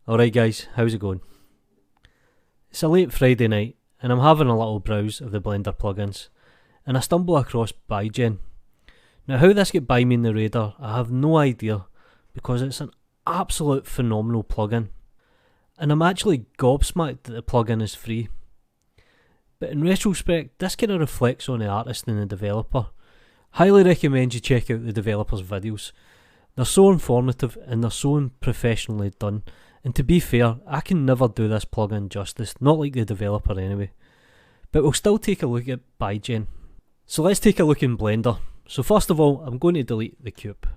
Alright guys, how's it going? It's a late Friday night and I'm having a little browse of the Blender plugins and I stumble across ByGen. Now how this got by me in the radar I have no idea, because it's an absolute phenomenal plugin and I'm actually gobsmacked that the plugin is free. But in retrospect, this kind of reflects on the artist and the developer. Highly recommend you check out the developer's videos. They're so informative and they're so professionally done. And to be fair, I can never do this plugin justice, not like the developer anyway. But we'll still take a look at ByGen. So let's take a look in Blender. So first of all, I'm going to delete the cube.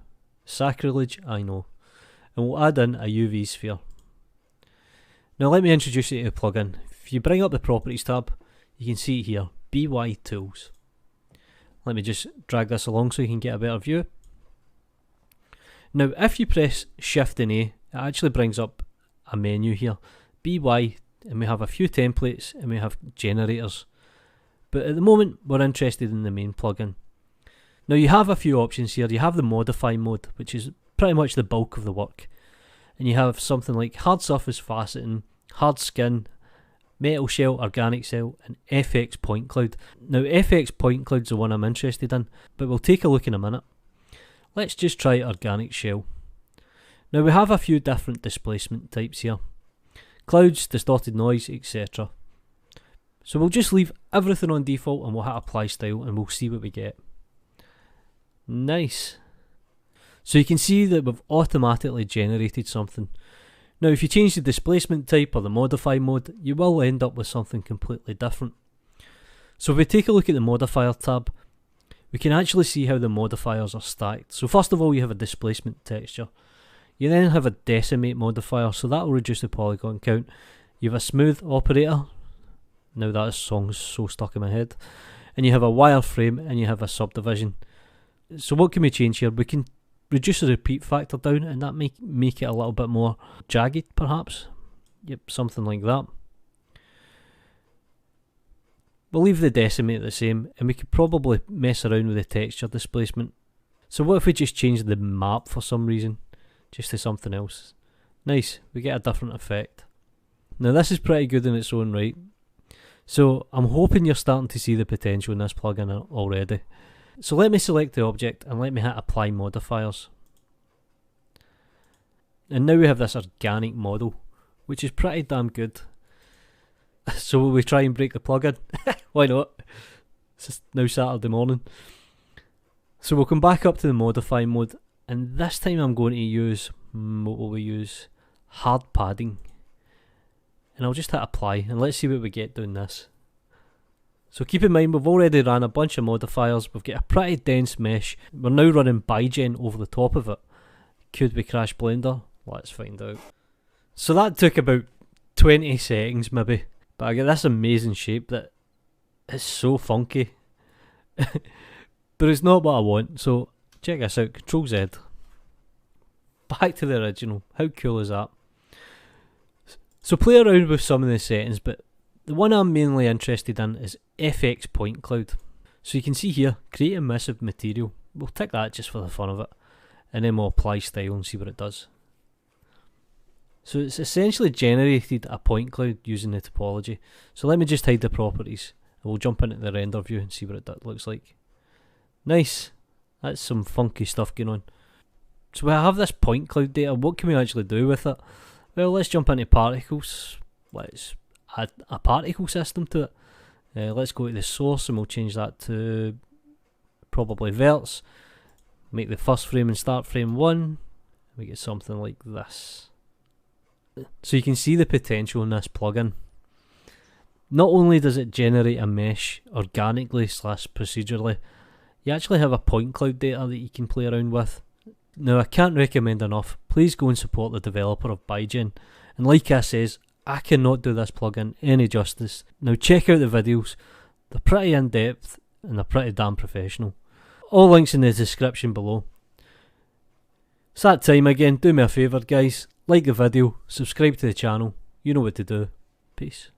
Sacrilege, I know. And we'll add in a UV sphere. Now let me introduce you to the plugin. If you bring up the Properties tab, you can see here, BY Tools. Let me just drag this along so you can get a better view. Now if you press Shift and A, it actually brings up a menu here, BY, and we have a few templates and we have generators. But at the moment we're interested in the main plugin. Now you have a few options here. You have the modify mode, which is pretty much the bulk of the work. And you have something like hard surface faceting, hard skin, metal shell, organic cell, and FX point cloud. Now FX point cloud's the one I'm interested in, but we'll take a look in a minute. Let's just try organic shell. Now we have a few different displacement types here. Clouds, distorted noise, etc. So we'll just leave everything on default and we'll hit apply style and we'll see what we get. Nice. So you can see that we've automatically generated something. Now if you change the displacement type or the modify mode, you will end up with something completely different. So if we take a look at the modifier tab, we can actually see how the modifiers are stacked. So first of all, you have a displacement texture. You then have a decimate modifier, so that will reduce the polygon count. You have a smooth operator. Now that song's so stuck in my head. And you have a wireframe and you have a subdivision. So what can we change here? We can reduce the repeat factor down and that make it a little bit more jagged perhaps. Yep, something like that. We'll leave the decimate the same and we could probably mess around with the texture displacement. So what if we just change the map for some reason? Just to something else. Nice, we get a different effect. Now this is pretty good in its own right. So I'm hoping you're starting to see the potential in this plugin already. So let me select the object and let me hit apply modifiers. And now we have this organic model, which is pretty damn good. So will we try and break the plugin? Why not? It's now Saturday morning. So we'll come back up to the modify mode. And this time I'm going to use, what will we use? Hard padding. And I'll just hit apply and let's see what we get doing this. So keep in mind we've already ran a bunch of modifiers, we've got a pretty dense mesh. We're now running ByGen over the top of it. Could we crash Blender? Let's find out. So that took about 20 seconds maybe. But I get this amazing shape that is so funky. But it's not what I want, so check this out, Control Z. Back to the original, how cool is that? So play around with some of the settings, but the one I'm mainly interested in is FX point cloud. So you can see here, create a emissive material. We'll tick that just for the fun of it. And then we'll apply style and see what it does. So it's essentially generated a point cloud using the topology. So let me just hide the properties. And we'll jump into the render view and see what it looks like. Nice. That's some funky stuff going on. So we have this point cloud data. What can we actually do with it? Well, let's jump into particles. Let's add a particle system to it. Let's go to the source and we'll change that to probably verts. Make the first frame and start frame 1. We get something like this. So you can see the potential in this plugin. Not only does it generate a mesh organically / procedurally, you actually have a point cloud data that you can play around with. Now I can't recommend enough, please go and support the developer of ByGen. And like I says, I cannot do this plugin any justice. Now check out the videos, they're pretty in depth and they're pretty damn professional. All links in the description below. It's that time again, do me a favour guys, like the video, subscribe to the channel, you know what to do. Peace.